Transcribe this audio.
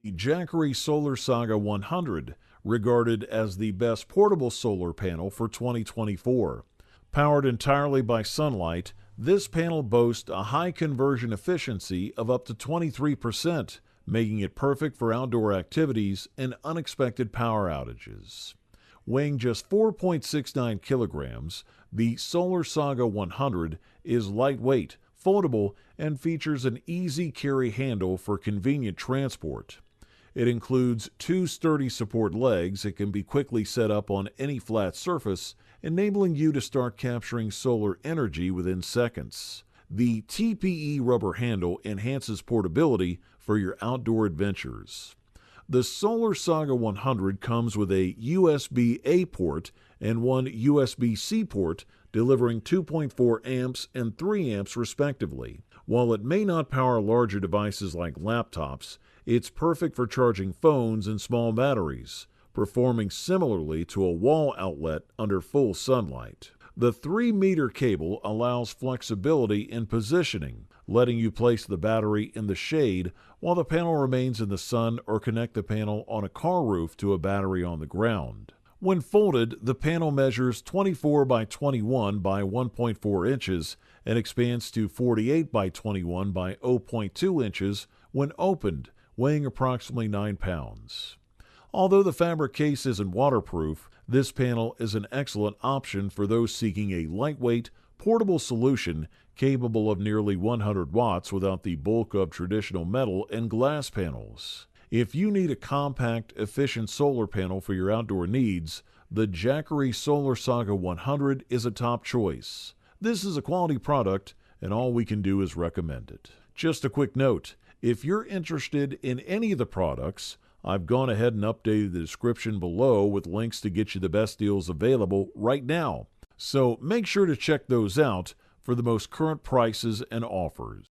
The Jackery SolarSaga 100, regarded as the best portable solar panel for 2024. Powered entirely by sunlight, this panel boasts a high conversion efficiency of up to 23%, making it perfect for outdoor activities and unexpected power outages. Weighing just 4.69 kilograms, the SolarSaga 100 is lightweight, foldable, and features an easy carry handle for convenient transport. It includes two sturdy support legs that can be quickly set up on any flat surface, enabling you to start capturing solar energy within seconds. The TPE rubber handle enhances portability for your outdoor adventures. The SolarSaga 100 comes with a USB-A port and one USB-C port, delivering 2.4 amps and 3 amps respectively. While it may not power larger devices like laptops, it's perfect for charging phones and small batteries, performing similarly to a wall outlet under full sunlight. The 3-meter cable allows flexibility in positioning, letting you place the battery in the shade while the panel remains in the sun, or connect the panel on a car roof to a battery on the ground. When folded, the panel measures 24 by 21 by 1.4 inches and expands to 48 by 21 by 0.2 inches when opened, weighing approximately 9 pounds. Although the fabric case isn't waterproof, this panel is an excellent option for those seeking a lightweight, portable solution capable of nearly 100 watts without the bulk of traditional metal and glass panels. If you need a compact, efficient solar panel for your outdoor needs, the Jackery SolarSaga 100 is a top choice. This is a quality product, and all we can do is recommend it. Just a quick note, if you're interested in any of the products, I've gone ahead and updated the description below with links to get you the best deals available right now. So make sure to check those out for the most current prices and offers.